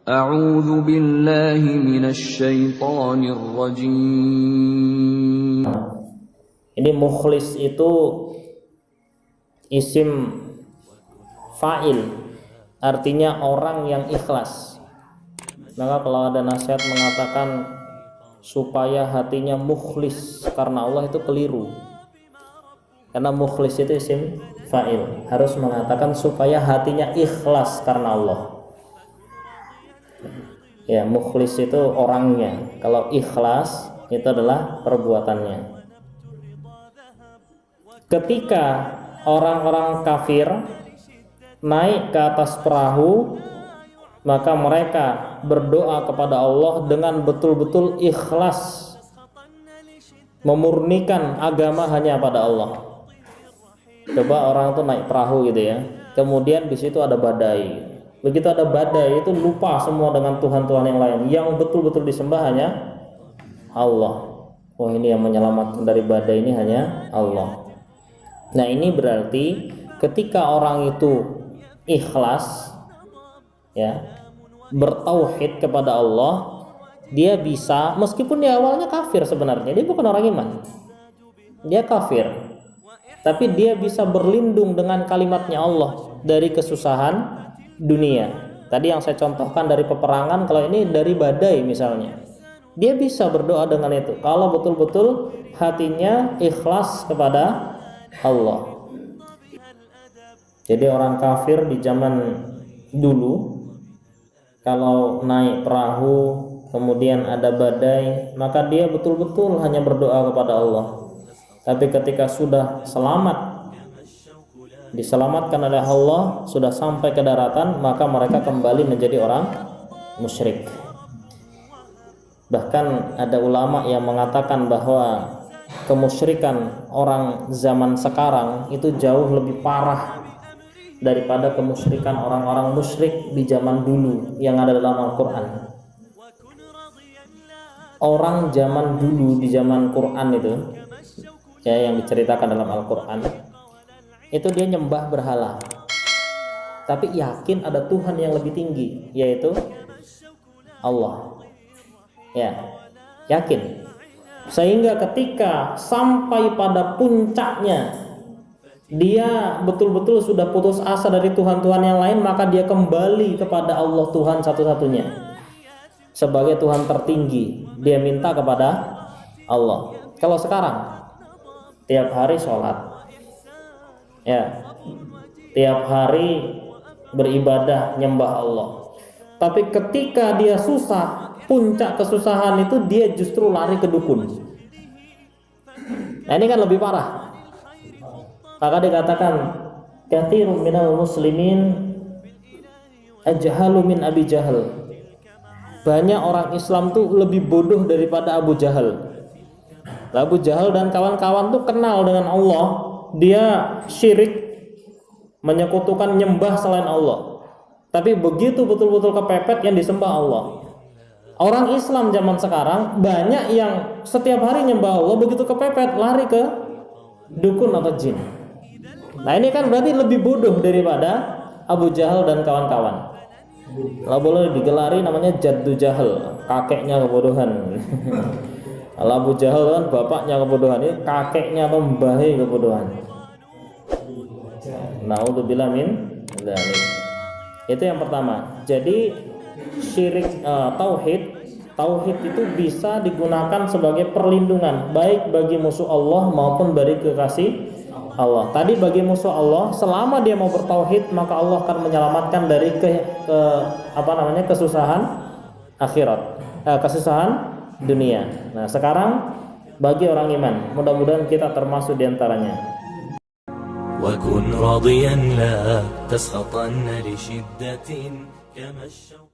A'udzu billahi minasyaitonir rajim. Ini mukhlis itu isim fa'il, artinya orang yang ikhlas. Maka kalau ada nasihat mengatakan supaya hatinya mukhlis karena Allah, itu keliru. Karena mukhlis itu isim fa'il, harus mengatakan supaya hatinya ikhlas karena Allah. Ya, mukhlis itu orangnya, kalau ikhlas itu adalah perbuatannya. Ketika orang-orang kafir naik ke atas perahu, maka mereka berdoa kepada Allah dengan betul-betul ikhlas, memurnikan agama hanya pada Allah. Coba orang tuh naik perahu gitu ya, kemudian di situ ada badai. Begitu ada badai, itu lupa semua dengan Tuhan-Tuhan yang lain. Yang betul-betul disembah hanya Allah. Oh, ini yang menyelamatkan dari badai ini hanya Allah. Nah, ini berarti ketika orang itu ikhlas, ya, bertauhid kepada Allah, dia bisa, meskipun di awalnya kafir sebenarnya, dia bukan orang iman, dia kafir, tapi dia bisa berlindung dengan kalimatnya Allah dari kesusahan dunia. Tadi yang saya contohkan dari peperangan, kalau ini dari badai misalnya, dia bisa berdoa dengan itu kalau betul-betul hatinya ikhlas kepada Allah. Jadi orang kafir di zaman dulu kalau naik perahu kemudian ada badai, maka dia betul-betul hanya berdoa kepada Allah. Tapi ketika sudah selamat, diselamatkan oleh Allah, sudah sampai ke daratan, maka mereka kembali menjadi orang musyrik. Bahkan ada ulama yang mengatakan bahwa kemusyrikan orang zaman sekarang itu jauh lebih parah daripada kemusyrikan orang-orang musyrik di zaman dulu yang ada dalam Al-Quran. Orang zaman dulu di zaman Quran itu, ya, yang diceritakan dalam Al-Quran, itu dia nyembah berhala, tapi yakin ada Tuhan yang lebih tinggi, yaitu Allah. Ya, yakin. Sehingga ketika sampai pada puncaknya, dia betul-betul sudah putus asa dari Tuhan-Tuhan yang lain, maka dia kembali kepada Allah, Tuhan satu-satunya sebagai Tuhan tertinggi. Dia minta kepada Allah. Kalau sekarang tiap hari sholat, ya, tiap hari beribadah nyembah Allah, tapi ketika dia susah, puncak kesusahan itu, dia justru lari ke dukun. Nah, ini kan lebih parah. Maka dikatakan katsirun minal muslimin ajhalu min Abi Jahal. Banyak orang Islam tuh lebih bodoh daripada Abu Jahal. Abu Jahal dan kawan-kawan tuh kenal dengan Allah, dia syirik, menyekutukan nyembah selain Allah, tapi begitu betul-betul kepepet yang disembah Allah. Orang Islam zaman sekarang banyak yang setiap hari nyembah Allah, begitu kepepet lari ke dukun atau jin. Nah, ini kan berarti lebih bodoh daripada Abu Jahal dan kawan-kawan. Kalau boleh digelari namanya Jaddu Jahal, kakeknya kebodohan. Kalau Abu Jahal kan bapaknya kebodohan, ini kakeknya atau mbahnya kebodohan. Na'udzubillah min dzalik. Itu yang pertama. Jadi syirik, tauhid itu bisa digunakan sebagai perlindungan baik bagi musuh Allah maupun dari kekasih Allah. Tadi bagi musuh Allah, selama dia mau bertauhid, maka Allah akan menyelamatkan dari kesusahan akhirat, kesusahan dunia. Nah, sekarang bagi orang iman, mudah-mudahan kita termasuk diantaranya. وكن راضيا لا تسخطن لشدة كما الشوق